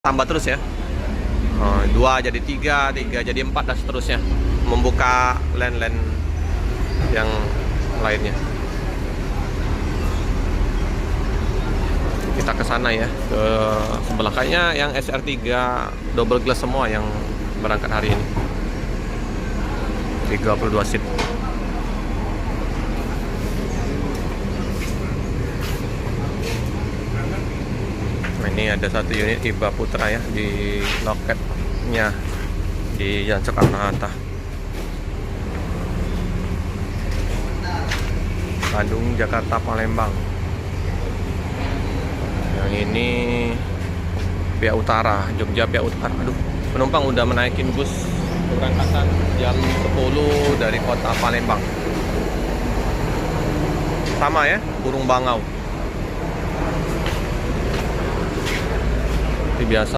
tambah terus ya. Dua jadi tiga, tiga jadi empat dan seterusnya. Membuka land yang lainnya. Kita ke sana ya, ke sebelah. Kayaknya yang SR3 double glass semua yang berangkat hari ini. 32 seat. Ini ada satu unit Iba Putra ya di loketnya di Jalan Soekarno-Hatta, Bandung, Jakarta, Palembang. Yang ini pihak utara, Jogja pihak utara. Aduh, penumpang udah menaikin bus keberangkatan jam 10 dari kota Palembang. Sama ya, Burung Bangau. Seperti biasa.